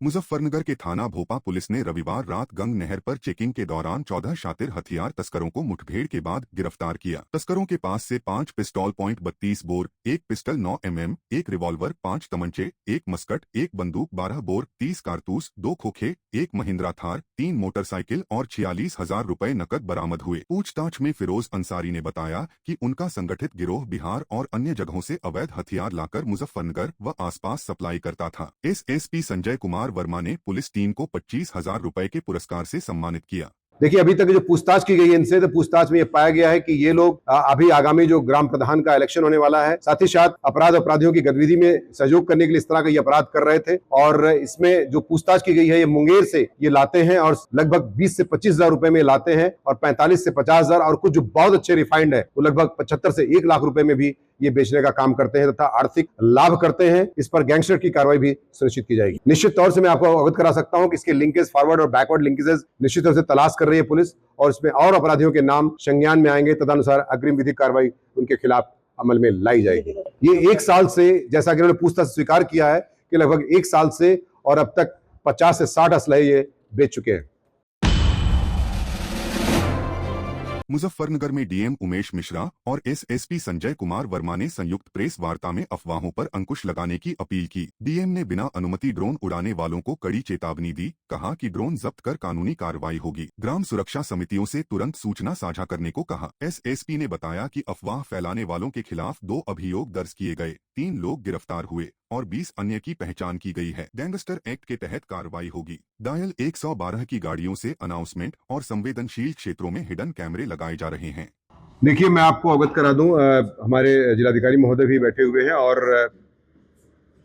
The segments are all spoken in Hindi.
मुजफ्फरनगर के थाना भोपा पुलिस ने रविवार रात गंग नहर पर चेकिंग के दौरान 14 शातिर हथियार तस्करों को मुठभेड़ के बाद गिरफ्तार किया। तस्करों के पास से 5 पिस्तौल .32 bore, 1 pistol 9 mm, 1 revolver, 5 तमंचे, 1 Muscat, 1 बंदूक, 12 बोर, 30 कारतूस, 2 खोखे, 1 महिंद्रा थार, 3 मोटरसाइकिल और 46,000 रुपए नकद बरामद हुए। पूछताछ में फिरोज अंसारी ने बताया कि उनका संगठित गिरोह बिहार और अन्य जगहों से अवैध हथियार लाकर मुजफ्फरनगर व आसपास सप्लाई करता था। एसएसपी संजय कुमार वर्मा ने पुलिस टीम को 25,000 रुपए के पुरस्कार से सम्मानित किया। देखिए, अभी तक जो पूछताछ की गई है इनसे, तो पूछताछ में ये पाया गया है कि ये लोग अभी आगामी जो ग्राम प्रधान का इलेक्शन होने वाला है, साथ ही साथ अपराधियों की गतिविधि में सहयोग करने के लिए इस तरह का ये अपराध कर रहे थे। और इसमें जो पूछताछ की गई है, ये मुंगेर से ये लाते हैं और लगभग 20 से 25,000 रुपए में लाते हैं और 45 से 50,000 और कुछ जो बहुत अच्छे रिफाइंड है वो लगभग 75 से 1 लाख रुपए में भी ये बेचने का काम करते हैं तथा आर्थिक लाभ करते हैं। इस पर गैंगस्टर की कार्रवाई भी सुनिश्चित की जाएगी। निश्चित तौर से मैं आपको अवगत करा सकता हूं कि इसके लिंकेज, फॉरवर्ड और बैकवर्ड लिंकेजेस निश्चित तौर से तलाश कर रही है पुलिस और इसमें और अपराधियों के नाम संज्ञान में आएंगे, तदनुसार अग्रिम विधिक कार्रवाई उनके खिलाफ अमल में लाई जाएगी। ये 1 साल से, जैसा कि उन्होंने पूछताछ स्वीकार किया है कि लगभग 1 साल से और अब तक 50 से 60 असलहे ये बेच चुके हैं। मुजफ्फरनगर में डीएम उमेश मिश्रा और एसएसपी संजय कुमार वर्मा ने संयुक्त प्रेस वार्ता में अफवाहों पर अंकुश लगाने की अपील की। डीएम ने बिना अनुमति ड्रोन उड़ाने वालों को कड़ी चेतावनी दी। कहा कि ड्रोन जब्त कर कानूनी कार्रवाई होगी। ग्राम सुरक्षा समितियों से तुरंत सूचना साझा करने को कहा। एसएसपी ने बताया कि अफवाह फैलाने वालों के खिलाफ 2 अभियोग दर्ज किए गए, 3 लोग गिरफ्तार हुए और 20 अन्य की पहचान की गई है। गैंगस्टर एक्ट के तहत कार्रवाई होगी। डायल 112 की गाड़ियों से अनाउंसमेंट और संवेदनशील क्षेत्रों में हिडन कैमरे लगाए जा रहे हैं। देखिए, मैं आपको अवगत करा दूं, हमारे जिलाधिकारी महोदय भी बैठे हुए हैं और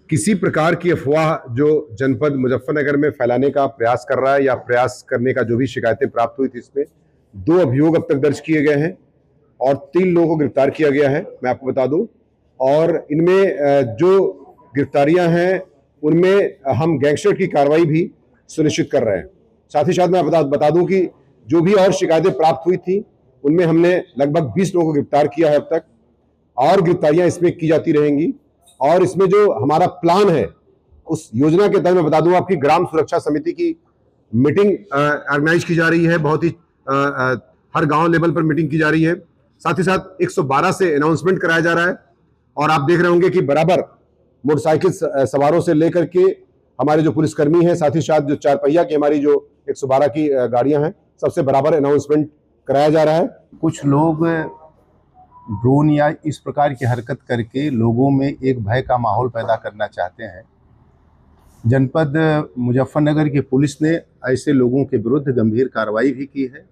किसी प्रकार की अफवाह जो जनपद मुजफ्फरनगर में फैलाने का प्रयास कर रहा है या प्रयास करने का जो भी शिकायतें प्राप्त हुई थी, इसमें 2 अभियोग अब तक दर्ज किए गए हैं और 3 लोगों को गिरफ्तार किया गया है, मैं आपको बता दूं। और इनमें जो गिरफ्तारियां हैं उनमें हम गैंगस्टर की कार्रवाई भी सुनिश्चित कर रहे हैं। साथ ही साथ मैं बता दूं कि जो भी और शिकायतें प्राप्त हुई थी उनमें हमने लगभग 20 लोगों को गिरफ्तार किया है अब तक, और गिरफ्तारियां इसमें की जाती रहेंगी। और इसमें जो हमारा प्लान है, उस योजना के तहत मैं बता दूं आपकी ग्राम सुरक्षा समिति की मीटिंग ऑर्गेनाइज की जा रही है। बहुत ही हर गांव लेवल पर मीटिंग की जा रही है। साथ ही साथ 112 से अनाउंसमेंट कराया जा रहा है और आप देख रहे होंगे कि बराबर मोटरसाइकिल सवारों से लेकर के हमारे जो पुलिसकर्मी हैं, साथ ही साथ जो 4 पहिया की हमारी जो 112 की गाड़ियां हैं, सबसे बराबर अनाउंसमेंट कराया जा रहा है। कुछ लोग ड्रोन या इस प्रकार की हरकत करके लोगों में एक भय का माहौल पैदा करना चाहते हैं। जनपद मुजफ्फरनगर की पुलिस ने ऐसे लोगों के विरुद्ध गंभीर कार्रवाई भी की है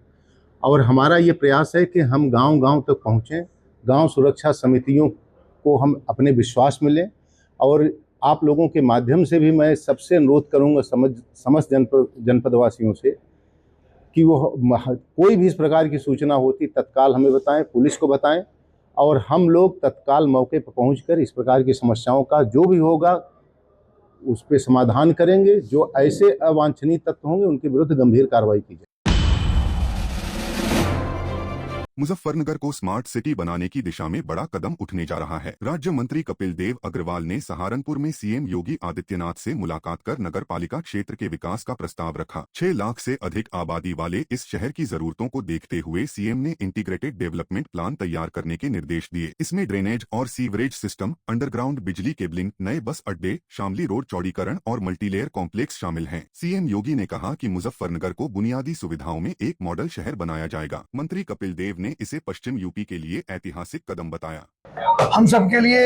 और हमारा ये प्रयास है कि हम गांव-गांव तक पहुँचें, गांव सुरक्षा समितियों को हम अपने विश्वास में लें। और आप लोगों के माध्यम से भी मैं सबसे अनुरोध करूंगा समस्त जनपदवासियों से कि वो कोई भी इस प्रकार की सूचना होती तत्काल हमें बताएं, पुलिस को बताएं और हम लोग तत्काल मौके पर पहुंचकर इस प्रकार की समस्याओं का जो भी होगा उस पर समाधान करेंगे। जो ऐसे अवांछनीय तत्व होंगे उनके विरुद्ध गंभीर कार्रवाई की जाए। मुजफ्फरनगर को स्मार्ट सिटी बनाने की दिशा में बड़ा कदम उठने जा रहा है। राज्य मंत्री कपिल देव अग्रवाल ने सहारनपुर में सीएम योगी आदित्यनाथ से मुलाकात कर नगर पालिका क्षेत्र के विकास का प्रस्ताव रखा। 6 लाख से अधिक आबादी वाले इस शहर की जरूरतों को देखते हुए सीएम ने इंटीग्रेटेड डेवलपमेंट प्लान तैयार करने के निर्देश दिए। इसमें ड्रेनेज और सीवरेज सिस्टम, अंडरग्राउंड बिजली केबलिंग, नए बस अड्डे, शामली रोड चौड़ीकरण और मल्टीलेयर कॉम्प्लेक्स शामिल हैं। सीएम योगी ने कहा कि मुजफ्फरनगर को बुनियादी सुविधाओं में एक मॉडल शहर बनाया जाएगा। मंत्री कपिल देव ने इसे पश्चिम यूपी के लिए ऐतिहासिक कदम बताया। हम सबके लिए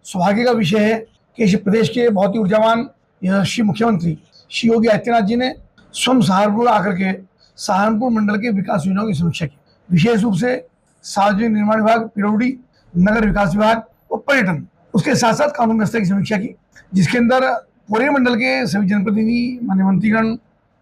सौभाग्य का विषय है कि इस प्रदेश के बहुत ही ऊर्जावान यशस्वी मुख्यमंत्री श्री योगी आदित्यनाथ जी ने स्वयं सहारनपुर आकर के सहारनपुर मंडल के विकास योजनाओं की समीक्षा की। विशेष रूप से सार्वजनिक निर्माण विभाग, पीडब्ल्यूडी, नगर विकास विभाग और पर्यटन, उसके साथ साथ कानून व्यवस्था की समीक्षा की, जिसके अंदर पूरे मंडल के सभी जनप्रतिनिधि, माननीय मंत्रीगण,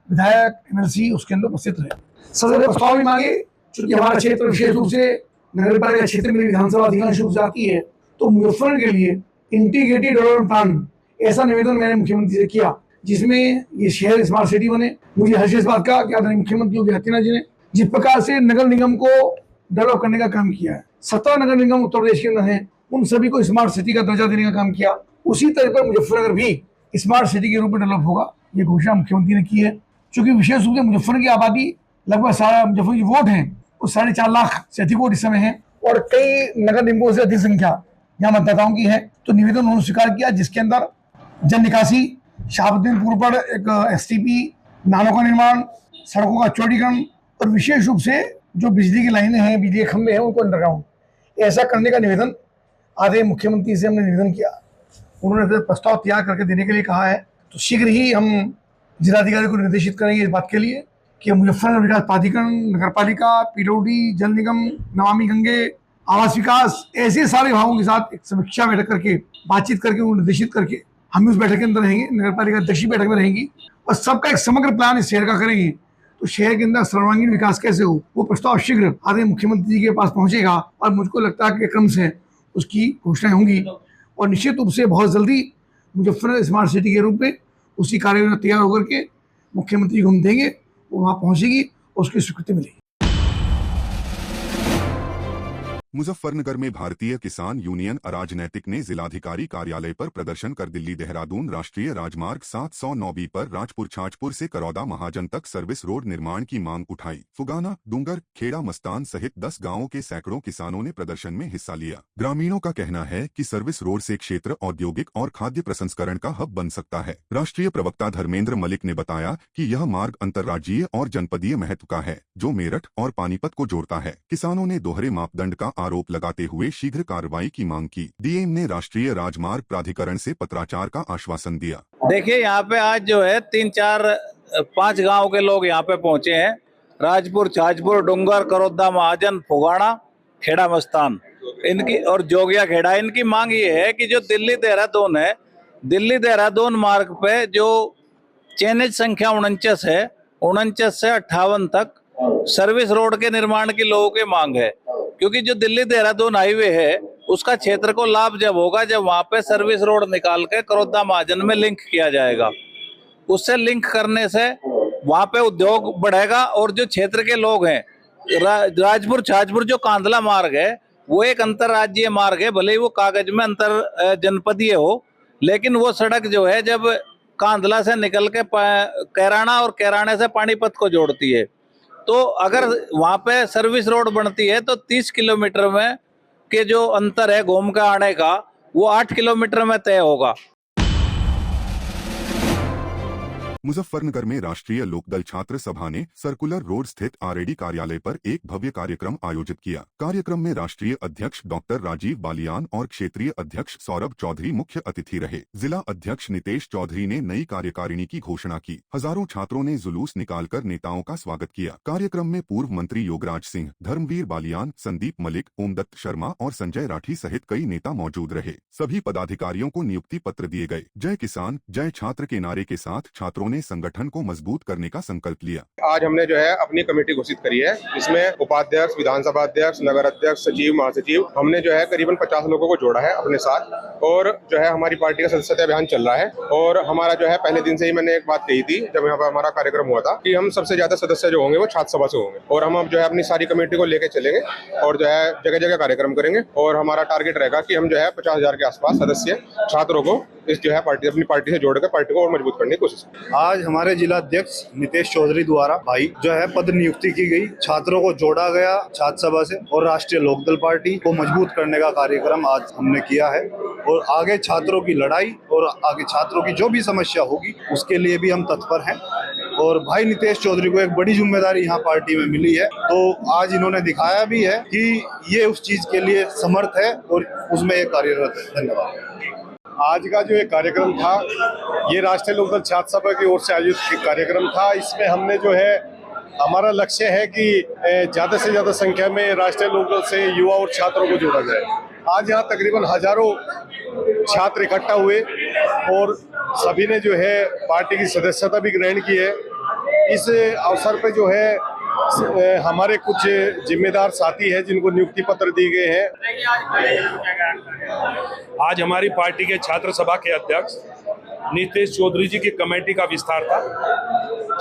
विधायक, एमएलसी उसके अंदर उपस्थित रहे। सदन में प्रस्ताव भी मांगे। चूंकि हमारा क्षेत्र विशेष रूप से नगर पालिका क्षेत्र में विधानसभा अधिकांश रूप से आती है, तो मुजफ्फरनगर के लिए इंटीग्रेटेड डेवलपमेंट प्लान ऐसा निवेदन मैंने मुख्यमंत्री से किया जिसमें ये शहर स्मार्ट सिटी बने। मुझे हर्ष इस बात का कि आदरणीय मुख्यमंत्री योगी आदित्यनाथ जी ने जिस प्रकार से नगर निगम को डेवलप करने का काम किया है, 17 नगर निगम उत्तर प्रदेश के अंदर है, उन सभी को स्मार्ट सिटी का दर्जा देने का काम किया। उसी तरह पर मुजफ्फरनगर भी स्मार्ट सिटी के रूप में डेवलप होगा, ये घोषणा मुख्यमंत्री ने की है। चूंकि विशेष रूप से मुजफ्फरनगर की आबादी लगभग सारा मुजफ्फरनगर की वोट है वो 4.5 लाख से अधिक वोट इस समय है और कई नगर निगमों से अधिक संख्या यहाँ मतदाताओं की है। तो निवेदन उन्होंने स्वीकार किया जिसके अंदर जल निकासी, शहाबुद्दीनपुर पर एक STP, नालों का निर्माण, सड़कों का चौड़ीकरण और विशेष रूप से जो बिजली की लाइनें हैं, बिजली के खंभे हैं उनको अंडरग्राउंड ऐसा करने का निवेदन आदरणीय मुख्यमंत्री से हमने निवेदन किया। उन्होंने फिर प्रस्ताव तैयार करके देने के लिए कहा है। तो शीघ्र ही हम जिलाधिकारी को निर्देशित करेंगे इस बात के लिए कि मुजफ्फरनगर विकास प्राधिकरण, नगर पालिका, PWD, जल निगम, नमामि गंगे, आवास विकास, ऐसे सारे विभागों के साथ एक समीक्षा बैठक करके बातचीत करके उनको निर्देशित करके हम उस बैठक के अंदर रहेंगे, नगर पालिका अध्यक्ष बैठक में रहेंगी और सबका एक समग्र प्लान इस शहर का करेंगे। तो शहर के अंदर सर्वांगीण विकास कैसे हो वो प्रस्ताव शीघ्र आदरणीय मुख्यमंत्री जी के पास पहुंचेगा और मुझको लगता है कि क्रम से उसकी घोषणाएं होंगी और निश्चित रूप से बहुत जल्दी मुजफ्फरनगर स्मार्ट सिटी के रूप में उसकी कार्ययोजना तैयार होकर के मुख्यमंत्री को हम देंगे, वो वहाँ पहुंचेगी और उसकी स्वीकृति मिलेगी। मुजफ्फरनगर में भारतीय किसान यूनियन अराजनैतिक ने जिलाधिकारी कार्यालय पर प्रदर्शन कर दिल्ली देहरादून राष्ट्रीय राजमार्ग 709B पर राजपुर छाजपुर से करौदा महाजन तक सर्विस रोड निर्माण की मांग उठाई। फुगाना, डूंगर, खेड़ा मस्तान सहित 10 गांवों के सैकड़ों किसानों ने प्रदर्शन में हिस्सा लिया। ग्रामीणों का कहना है कि सर्विस रोड से क्षेत्र औद्योगिक और खाद्य प्रसंस्करण का हब बन सकता है। राष्ट्रीय प्रवक्ता धर्मेंद्र मलिक ने बताया कि यह मार्ग अंतर्राज्यीय और जनपदीय महत्व का है जो मेरठ और पानीपत को जोड़ता है। किसानों ने दोहरे मापदंड का आरोप लगाते हुए शीघ्र कार्रवाई की मांग की। डीएम ने राष्ट्रीय राजमार्ग प्राधिकरण से पत्राचार का आश्वासन दिया। देखिए यहाँ पे आज जो है 3-4-5 गांव के लोग यहाँ पे पहुंचे हैं। राजपुर, छाजपुर, डूंगर, करौदा महाजन, फुगाना, खेड़ा मस्तान इनकी और जोगिया खेड़ा, इनकी मांग ये है कि जो दिल्ली देहरादून है, दिल्ली देहरादून मार्ग पे जो चेनेज संख्या 49 है, 49 से 58 तक सर्विस रोड के निर्माण की लोगों की मांग है। क्योंकि जो दिल्ली देहरादून हाईवे है उसका क्षेत्र को लाभ जब होगा जब वहां पे सर्विस रोड निकाल के करौदा महाजन में लिंक किया जाएगा। उससे लिंक करने से वहां पे उद्योग बढ़ेगा और जो क्षेत्र के लोग हैं राजपुर छाजपुर जो कांदला मार्ग है वो एक अंतरराज्यीय मार्ग है, भले ही वो कागज में अंतर जनपदीय हो, लेकिन वो सड़क जो है जब कांदला से निकल के कैराना और कैराने से पानीपत को जोड़ती है, तो अगर वहां पे सर्विस रोड बनती है तो 30 किलोमीटर में के जो अंतर है घूम के आने का वो 8 किलोमीटर में तय होगा। मुजफ्फरनगर में राष्ट्रीय लोकदल छात्र सभा ने सर्कुलर रोड स्थित RAD कार्यालय पर एक भव्य कार्यक्रम आयोजित किया। कार्यक्रम में राष्ट्रीय अध्यक्ष डॉक्टर राजीव बालियान और क्षेत्रीय अध्यक्ष सौरभ चौधरी मुख्य अतिथि रहे। जिला अध्यक्ष नितेश चौधरी ने नई कार्यकारिणी की घोषणा की। हजारों छात्रों ने जुलूस निकालकर नेताओं का स्वागत किया। कार्यक्रम में पूर्व मंत्री योगराज सिंह, धर्मवीर बालियान, संदीप मलिक, ओमदत्त शर्मा और संजय राठी सहित कई नेता मौजूद रहे। सभी पदाधिकारियों को नियुक्ति पत्र दिए गए। जय किसान जय छात्र के नारे के साथ छात्रों ने संगठन को मजबूत करने का संकल्प लिया। आज हमने जो है अपनी कमेटी घोषित करी है, इसमें उपाध्यक्ष, विधानसभा अध्यक्ष, नगर अध्यक्ष, सचिव, महासचिव, हमने जो है करीबन 50 लोगों को जोड़ा है अपने साथ और जो है हमारी पार्टी का सदस्यता अभियान चल रहा है। और हमारा जो है पहले दिन से ही मैंने एक बात कही थी जब यहाँ पर हमारा कार्यक्रम हुआ था कि हम सबसे ज्यादा सदस्य जो होंगे वो छात्र सभा से होंगे और हम अब जो है अपनी सारी कमेटी को लेके चलेंगे और जो है जगह जगह कार्यक्रम करेंगे और हमारा टारगेट रहेगा कि हम जो है 50,000 के आसपास सदस्य छात्रों को इस जो है पार्टी अपनी पार्टी से जोड़कर पार्टी को और मजबूत करने की कोशिश करें। आज हमारे जिला अध्यक्ष नितेश चौधरी द्वारा भाई जो है पद नियुक्ति की गई, छात्रों को जोड़ा गया छात्र सभा से और राष्ट्रीय लोकदल पार्टी को मजबूत करने का कार्यक्रम आज हमने किया है और आगे छात्रों की लड़ाई और आगे छात्रों की जो भी समस्या होगी उसके लिए भी हम तत्पर हैं। और भाई नितेश चौधरी को एक बड़ी जिम्मेदारी यहाँ पार्टी में मिली है, तो आज इन्होंने दिखाया भी है कि ये उस चीज के लिए समर्थ है और उसमें ये कार्यरत है। धन्यवाद। आज का जो एक कार्यक्रम था ये राष्ट्रीय लोकदल छात्र सभा की ओर से आयोजित कार्यक्रम था। इसमें हमने जो है हमारा लक्ष्य है कि ज़्यादा से ज़्यादा संख्या में राष्ट्रीय लोकदल से युवा और छात्रों को जोड़ा जाए। आज यहाँ तकरीबन हजारों छात्र इकट्ठा हुए और सभी ने जो है पार्टी की सदस्यता भी ग्रहण की है। इस अवसर पर जो है हमारे कुछ जिम्मेदार साथी हैं जिनको नियुक्ति पत्र दिए गए हैं। आज हमारी पार्टी के छात्र सभा के अध्यक्ष नितेश चौधरी जी की कमेटी का विस्तार था,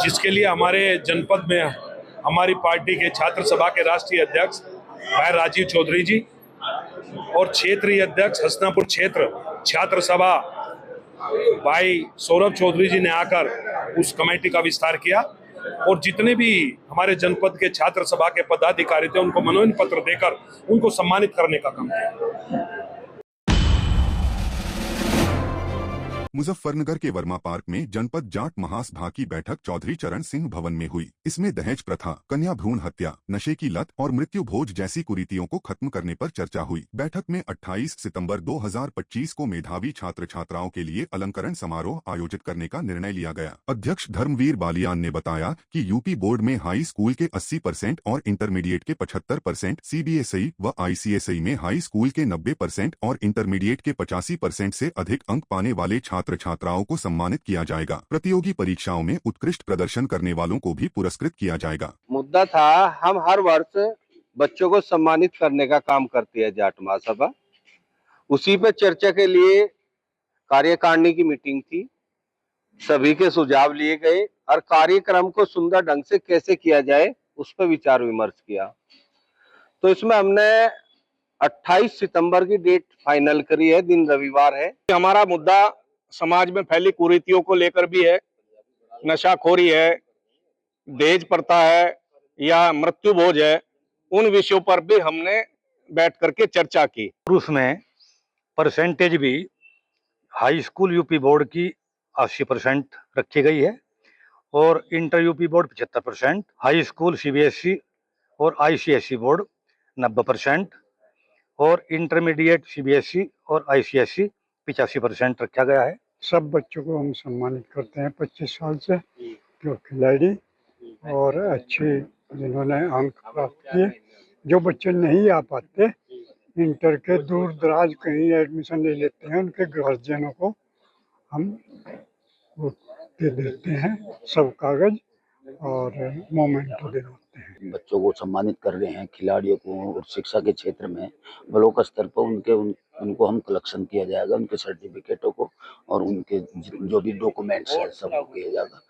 जिसके लिए हमारे जनपद में हमारी पार्टी के छात्र सभा के राष्ट्रीय अध्यक्ष भाई राजीव चौधरी जी और क्षेत्रीय अध्यक्ष हसनापुर क्षेत्र छात्र सभा भाई सौरभ चौधरी जी ने आकर उस कमेटी का विस्तार किया और जितने भी हमारे जनपद के छात्र सभा के पदाधिकारी थे उनको मनोनयन पत्र देकर उनको सम्मानित करने का काम किया। मुजफ्फरनगर के वर्मा पार्क में जनपद जाट महासभा की बैठक चौधरी चरण सिंह भवन में हुई। इसमें दहेज प्रथा, कन्या भ्रूण हत्या, नशे की लत और मृत्यु भोज जैसी कुरीतियों को खत्म करने पर चर्चा हुई। बैठक में 28 सितंबर 2025 को मेधावी छात्र छात्राओं के लिए अलंकरण समारोह आयोजित करने का निर्णय लिया गया। अध्यक्ष धर्मवीर बालियान ने बताया कि यूपी बोर्ड में हाई स्कूल के 80% और इंटरमीडिएट के 75%, सीबीएसई व आईसीएसई में हाई स्कूल के 90% और इंटरमीडिएट के 85% से अधिक अंक पाने वाले छात्र छात्राओं को सम्मानित किया जाएगा। प्रतियोगी परीक्षाओं में उत्कृष्ट प्रदर्शन करने वालों को भी पुरस्कृत किया जाएगा। मुद्दा था, हम हर वर्ष बच्चों को सम्मानित करने का काम करती है जाट महासभा। उसी पे चर्चा के लिए कार्यकारिणी की मीटिंग थी, सभी के सुझाव लिए गए और कार्यक्रम को सुंदर ढंग से कैसे किया जाए उस पर विचार विमर्श किया। तो इसमें हमने 28 सितंबर की डेट फाइनल करी है, दिन रविवार है। हमारा मुद्दा समाज में फैली कुरीतियों को लेकर भी है, नशाखोरी है, दहेज प्रथा है या मृत्यु भोज है, उन विषयों पर भी हमने बैठ करके चर्चा की। उसमें परसेंटेज भी हाई स्कूल यूपी बोर्ड की 80% रखी गई है और inter UP board 75%, high school CBSE और आईसीएसई बोर्ड 90% और इंटरमीडिएट सीबीएसई और आईसीएसई 85% रखा गया है। सब बच्चों को हम सम्मानित करते हैं 25 साल से, जो खिलाड़ी और अच्छे जिन्होंने अंक प्राप्त किए। जो बच्चे नहीं आ पाते, इंटर के दूर दराज कहीं एडमिशन ले लेते हैं, उनके गार्जियनों को हम वो दे देते हैं सब कागज और मोमेंटो दे देते हैं। बच्चों को सम्मानित कर रहे हैं, खिलाड़ियों को, और शिक्षा के क्षेत्र में ब्लॉक स्तर पर उनको हम कलेक्शन किया जाएगा, उनके सर्टिफिकेटों को और उनके जो भी डॉक्यूमेंट्स है सब किया जाएगा।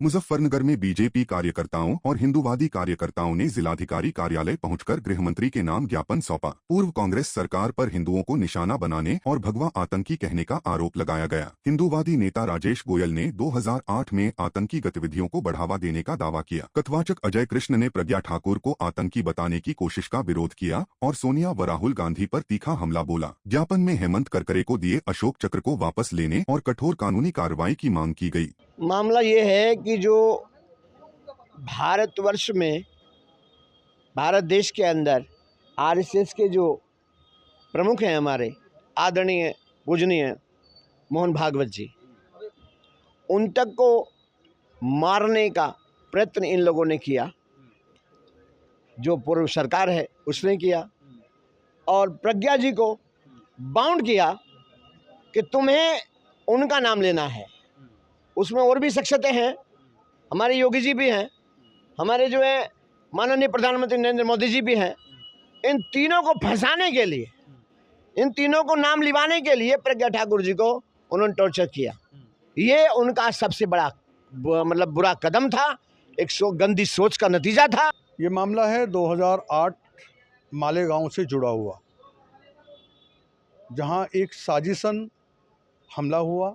मुजफ्फरनगर में बीजेपी कार्यकर्ताओं और हिंदूवादी कार्यकर्ताओं ने जिलाधिकारी कार्यालय पहुंचकर गृहमंत्री के नाम ज्ञापन सौंपा। पूर्व कांग्रेस सरकार पर हिंदुओं को निशाना बनाने और भगवा आतंकी कहने का आरोप लगाया गया। हिंदूवादी नेता राजेश गोयल ने 2008 में आतंकी गतिविधियों को बढ़ावा देने का दावा किया। कथवाचक अजय कृष्ण ने प्रज्ञा ठाकुर को आतंकी बताने की कोशिश का विरोध किया और सोनिया व राहुल गांधी पर तीखा हमला बोला। ज्ञापन में हेमंत करकरे को दिए अशोक चक्र को वापस लेने और कठोर कानूनी कार्रवाई की मांग की गई। मामला ये है कि जो भारतवर्ष में, भारत देश के अंदर आरएसएस के जो प्रमुख हैं हमारे आदरणीय पूजनीय मोहन भागवत जी, उन तक को मारने का प्रयत्न इन लोगों ने किया, जो पूर्व सरकार है उसने किया, और प्रज्ञा जी को बाउंड किया कि तुम्हें उनका नाम लेना है। उसमें और भी शख्सियतें हैं, हमारे योगी जी भी हैं, हमारे जो है माननीय प्रधानमंत्री नरेंद्र मोदी जी भी हैं। इन तीनों को फंसाने के लिए, इन तीनों को नाम लिवाने के लिए प्रज्ञा ठाकुर जी को उन्होंने टॉर्चर किया। ये उनका सबसे बड़ा मतलब बुरा कदम था, एक गंदी सोच का नतीजा था। ये मामला है 2008 मालेगांव से जुड़ा हुआ, जहां एक साजिशन हमला हुआ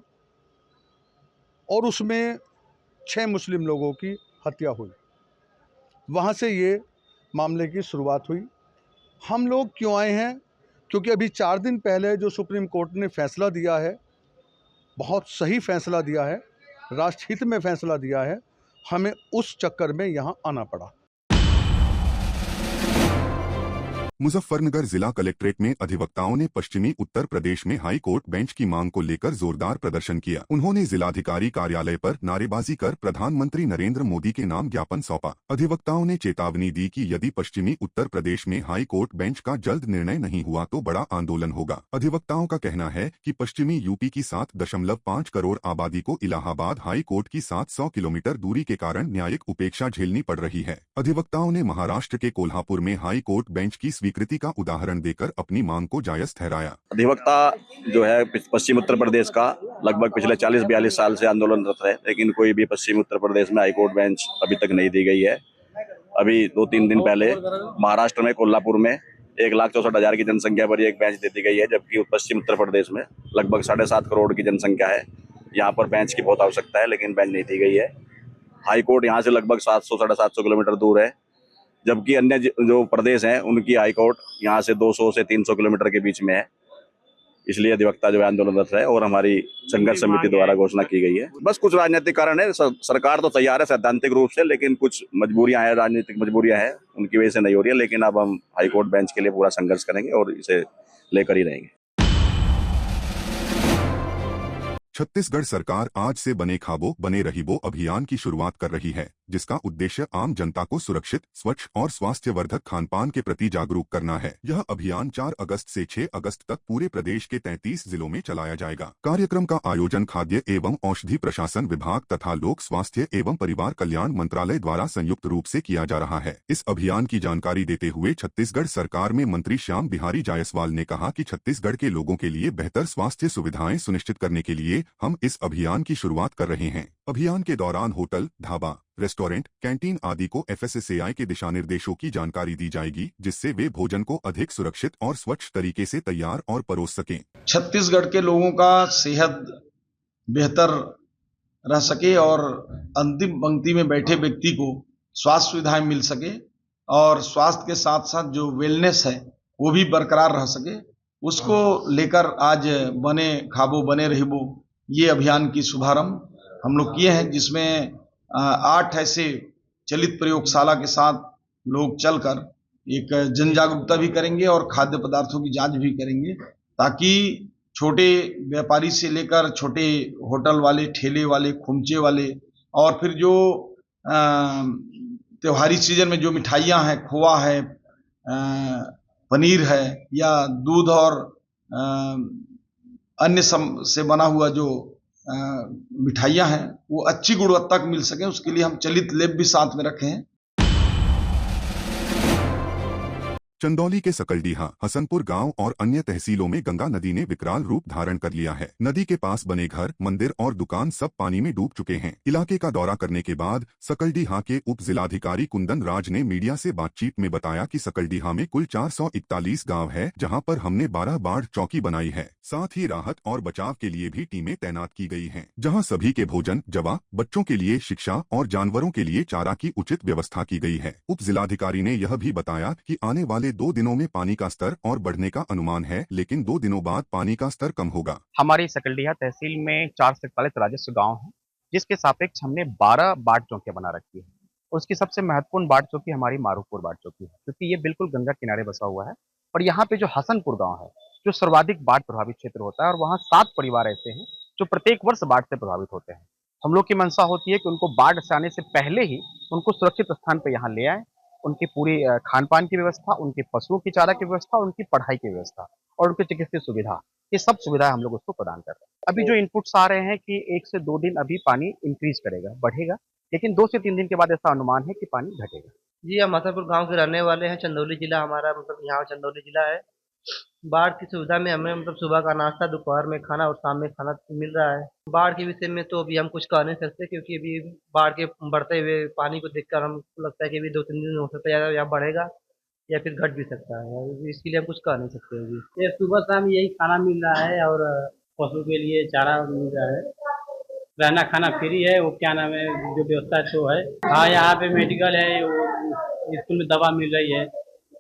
और उसमें 6 मुस्लिम लोगों की हत्या हुई। वहाँ से ये मामले की शुरुआत हुई। हम लोग क्यों आए हैं? क्योंकि अभी 4 दिन पहले जो सुप्रीम कोर्ट ने फैसला दिया है, बहुत सही फैसला दिया है, राष्ट्रहित में फैसला दिया है, हमें उस चक्कर में यहाँ आना पड़ा। मुजफ्फरनगर जिला कलेक्ट्रेट में अधिवक्ताओं ने पश्चिमी उत्तर प्रदेश में हाई कोर्ट बेंच की मांग को लेकर जोरदार प्रदर्शन किया। उन्होंने जिलाधिकारी कार्यालय पर नारेबाजी कर प्रधानमंत्री नरेंद्र मोदी के नाम ज्ञापन सौंपा। अधिवक्ताओं ने चेतावनी दी कि यदि पश्चिमी उत्तर प्रदेश में हाई कोर्ट बेंच का जल्द निर्णय नहीं हुआ तो बड़ा आंदोलन होगा। अधिवक्ताओं का कहना है कि पश्चिमी यूपी की 7.5 करोड़ आबादी को इलाहाबाद हाई कोर्ट की 700 किलोमीटर दूरी के कारण न्यायिक उपेक्षा झेलनी पड़ रही है। अधिवक्ताओं ने महाराष्ट्र के कोल्हापुर में हाई कोर्ट बेंच की स्वीकृति का उदाहरण देकर अपनी मांग को जायज ठहराया। अधिवक्ता जो है पश्चिम उत्तर प्रदेश का लगभग पिछले 40-42 साल से आंदोलनरत है, लेकिन कोई भी पश्चिम उत्तर प्रदेश में हाईकोर्ट बेंच अभी तक नहीं दी गई है। अभी 2-3 दिन पहले महाराष्ट्र में कोल्हापुर में 1,64,000 की जनसंख्या पर एक बेंच दे दी गई है, जबकि पश्चिम उत्तर प्रदेश में लगभग 7.5 करोड़ की जनसंख्या है। यहाँ पर बेंच की बहुत आवश्यकता है, लेकिन बेंच नहीं दी गई है। हाई कोर्ट यहाँ से लगभग 700-750 किलोमीटर दूर है, जबकि अन्य जो प्रदेश हैं उनकी हाई कोर्ट यहाँ से 200 से 300 किलोमीटर के बीच में है। इसलिए अधिवक्ता जो है आंदोलनरत है और हमारी संघर्ष समिति द्वारा घोषणा की गई है। बस कुछ राजनीतिक कारण है, सरकार तो तैयार है सैद्धांतिक रूप से, लेकिन कुछ मजबूरियां हैं, राजनीतिक मजबूरियां हैं, उनकी वजह से नहीं हो रही है। लेकिन अब हम हाईकोर्ट बेंच के लिए पूरा संघर्ष करेंगे और इसे लेकर ही रहेंगे। छत्तीसगढ़ सरकार आज से बने खाबो बने रहिबो अभियान की शुरुआत कर रही है, जिसका उद्देश्य आम जनता को सुरक्षित, स्वच्छ और स्वास्थ्यवर्धक खानपान के प्रति जागरूक करना है। यह अभियान 4 अगस्त से 6 अगस्त तक पूरे प्रदेश के 33 जिलों में चलाया जाएगा। कार्यक्रम का आयोजन खाद्य एवं औषधि प्रशासन विभाग तथा लोक स्वास्थ्य एवं परिवार कल्याण मंत्रालय द्वारा संयुक्त रूप से किया जा रहा है। इस अभियान की जानकारी देते हुए छत्तीसगढ़ सरकार में मंत्री श्याम बिहारी जायसवाल ने कहा कि छत्तीसगढ़ के लोगों के लिए बेहतर स्वास्थ्य सुविधाएं सुनिश्चित करने के लिए हम इस अभियान की शुरुआत कर रहे हैं। अभियान के दौरान होटल, ढाबा, रेस्टोरेंट, कैंटीन आदि को FSSAI के दिशा निर्देशों की जानकारी दी जाएगी, जिससे वे भोजन को अधिक सुरक्षित और स्वच्छ तरीके से तैयार और परोस सकें। छत्तीसगढ़ के लोगों का सेहत बेहतर रह सके और अंतिम पंक्ति में बैठे व्यक्ति को स्वास्थ्य सुविधाएं मिल सके और स्वास्थ्य के साथ साथ जो वेलनेस है वो भी बरकरार रह सके, उसको लेकर आज बने खाबो बने रहिबो ये अभियान की शुभारंभ हम लोग किए हैं, जिसमें 8 ऐसे चलित प्रयोगशाला के साथ लोग चलकर एक जन जागरूकता भी करेंगे और खाद्य पदार्थों की जांच भी करेंगे, ताकि छोटे व्यापारी से लेकर छोटे होटल वाले, ठेले वाले, खुमचे वाले और फिर जो त्योहारी सीजन में जो मिठाइयाँ हैं, खोआ है, पनीर है या दूध और अन्य से बना हुआ जो मिठाइयाँ हैं वो अच्छी गुणवत्ता की मिल सके, उसके लिए हम चलित लैब भी साथ में रखे हैं। चंदौली के सकलडीहा, हसनपुर गांव और अन्य तहसीलों में गंगा नदी ने विकराल रूप धारण कर लिया है। नदी के पास बने घर, मंदिर और दुकान सब पानी में डूब चुके हैं। इलाके का दौरा करने के बाद सकलडीहा के उप जिलाधिकारी कुंदन राज ने मीडिया से बातचीत में बताया कि सकलडीहा में कुल 441 गांव है, जहां पर हमने 12 बाढ़ चौकी बनाई है। साथ ही राहत और बचाव के लिए भी टीमें तैनात की गई हैं, जहां सभी के भोजन, जवा, बच्चों के लिए शिक्षा और जानवरों के लिए चारा की उचित व्यवस्था की गई है। उप जिलाधिकारी ने यह भी बताया कि आने वाले 2 दिनों में पानी का स्तर और बढ़ने का अनुमान है, लेकिन 2 दिनों बाद पानी का स्तर कम होगा। हमारी सकलडीहा तहसील में 441 राजस्व गांव हैं, जिसके सापेक्ष हमने 12 बाढ़ चौकियां बना रखी है। और उसकी सबसे महत्वपूर्ण बाढ़ चौकी हमारी मारूपुर बाढ़ चौकी है, क्योंकि ये बिल्कुल गंगा किनारे बसा हुआ है। और यहाँ पे जो हसनपुर गाँव है, जो सर्वाधिक बाढ़ प्रभावित क्षेत्र होता है, और वहाँ 7 परिवार ऐसे हैं जो प्रत्येक वर्ष बाढ़ से प्रभावित होते हैं। हम लोग की मंशा होती है कि उनको बाढ़ से आने से पहले ही उनको सुरक्षित स्थान पर यहाँ ले आए, उनकी पूरी खान पान की व्यवस्था, उनके पशुओं की चारा की व्यवस्था, उनकी पढ़ाई की व्यवस्था और उनकी चिकित्सीय सुविधा, ये सब सुविधाएं हम लोग उसको प्रदान कर रहे हैं। अभी जो इनपुट्स आ रहे हैं कि 1 से 2 दिन अभी पानी इंक्रीज करेगा, बढ़ेगा, लेकिन 2 से 3 दिन के बाद ऐसा अनुमान है कि पानी घटेगा। जी, हम हसनपुर गांव के रहने वाले हैं। चंदौली जिला हमारा यहाँ चंदौली जिला है। बाढ़ की सुविधा में हमें सुबह का नाश्ता, दोपहर में खाना और शाम में खाना मिल रहा है। बाढ़ के विषय में तो अभी हम कुछ कह नहीं सकते, क्योंकि अभी बाढ़ के बढ़ते हुए पानी को देखकर हमको लगता है कि अभी 2-3 दिन हो सकता है या बढ़ेगा या फिर घट भी सकता है। इसके लिए हम कुछ कह नहीं सकते अभी। ये सुबह शाम यही खाना मिल रहा है और पशु के लिए चारा मिल रहा है। रहना खाना फ्री है, वो क्या नाम है, जो व्यवस्था तो है। हाँ, यहाँ पे मेडिकल है, वो स्कूल में दवा मिल रही है,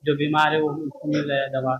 जो बीमार है वो मिल रहा है दवा।